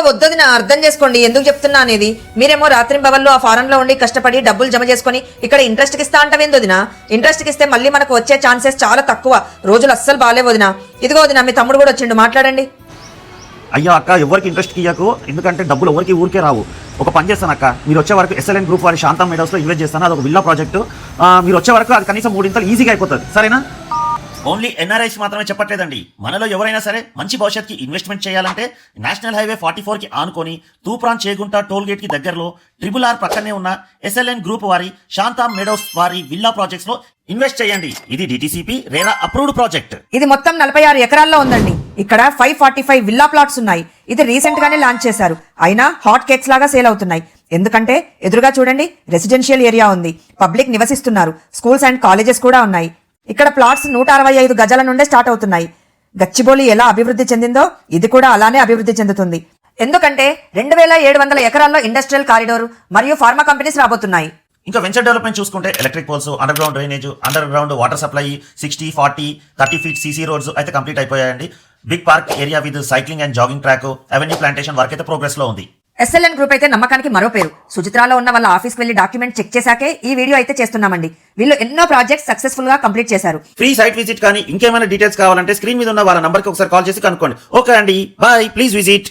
వద్దొదిన అర్థం చేసుకోండి ఎందుకు చెప్తున్నా అనేది. మీరేమో రాత్రి బవల్లో ఆ ఫారెన్ లో ఉండి కష్టపడి డబ్బులు జమ చేసుకుని ఇక్కడ ఇంట్రెస్ట్ కి ఇస్తా అంటవేంది వదినా? ఇంట్రెస్ట్ కి ఇస్తే మళ్ళీ మనకు వచ్చే ఛాన్సెస్ చాలా తక్కువ. రోజులు అస్సలు బాగాలేవు వదినా. ఇదిగో వదినా మీ తమ్ముడు కూడా వచ్చిండు, మాట్లాడండి. అయ్యా అక్క, ఎవరికి ఇంట్రెస్ట్ ఇయ్యకు, ఎందుకంటే డబ్బులు ఎవరికి ఊరికే రావు. ఒక పని చేస్తాను అక్క, మీరు వచ్చే వరకు SLN గ్రూప్ వారి శాంతం మెడోస్లో ఇన్వెస్ట్ చేస్తాను. అది ఒక విల్లా ప్రాజెక్టు. మీరు వచ్చే వరకు అది కనీసం 3 ఇంతలు ఈజీగా అయిపోతుంది, సరేనా? ఓన్లీ NRIs మాత్రమే చెప్పట్లేదండి. మనలో ఎవరైనా సరే మంచి భవిష్యత్తుకి ఇన్వెస్ట్మెంట్ చేయాలంటే నేషనల్ హైవే 44 కి ఆనుకొని తూప్రాన్ చేగుంట టోల్ గేట్ కి దగ్గరలో RRR పక్కనే ఉన్న SLN గ్రూప్ వారి శాంతం మెడోస్ వారి విల్లా ప్రాజెక్ట్స్ లో ఇన్వెస్ట్ చేయండి. ఇది DTCP రేరా అప్రూవ్డ్ ప్రాజెక్ట్. ఇది మొత్తం 46 ఎకరాల్లో ఉందండి. ఇక్కడ 545 విల్లా ప్లాట్స్ ఉన్నాయి. ఇది రీసెంట్ గానే లాంచ్ చేశారు. అయినా హాట్ కేక్స్ లాగా సేల్ అవుతున్నాయి. ఎందుకంటే ఎదురుగా చూడండి, రెసిడెన్షియల్ ఏరియా ఉంది, పబ్లిక్ నివసిస్తున్నారు, స్కూల్స్ అండ్ కాలేజెస్ కూడా ఉన్నాయి. ఇక్కడ ప్లాట్స్ 165 గజాల నుండే స్టార్ట్ అవుతున్నాయి. గచ్చిబౌలి ఎలా అభివృద్ధి చెందిందో ఇది కూడా అలానే అభివృద్ధి చెందుతుంది. ఎందుకంటే 2700 ఎకరాల్లో ఇండస్ట్రియల్ కారిడోర్ మరియు ఫార్మా కంపెనీస్ రాబోతున్నాయి. ఇంకా వెంచర్ డెవలప్మెంట్ చూసుకుంటే electric poles, underground drainage, underground water supply, 60, 40, 30 feet CC roads అయితే కంప్లీట్ అయిపోయాయండి. Big park area with cycling and jogging track, avenue plantation work అయితే ప్రోగ్రెస్ లో ఉంది. SLN group అయితే నమ్మకానికి మరో పేరు. సుచిత్రాలో ఉన్న వాళ్ళ ఆఫీస్కి వెళ్లి డాక్యుమెంట్ చెక్ చేశాకే ఈ వీడియో అయితే చేస్తున్నామండి. వీళ్ళు ఎన్నో ప్రాజెక్ట్స్ సక్సెస్ఫుల్ గా కంప్లీట్ చేశారు. ఫ్రీ సైట్ విజిట్ కానీ ఇంకేమైనా డీటెయిల్స్ కావాలంటే స్క్రీన్ మీద ఉన్న వాళ్ళ నంబర్కి ఒకసారి కాల్ చేసి కనుక్కోండి. ఓకే అండి, బాయ్, ప్లీజ్ విజిట్.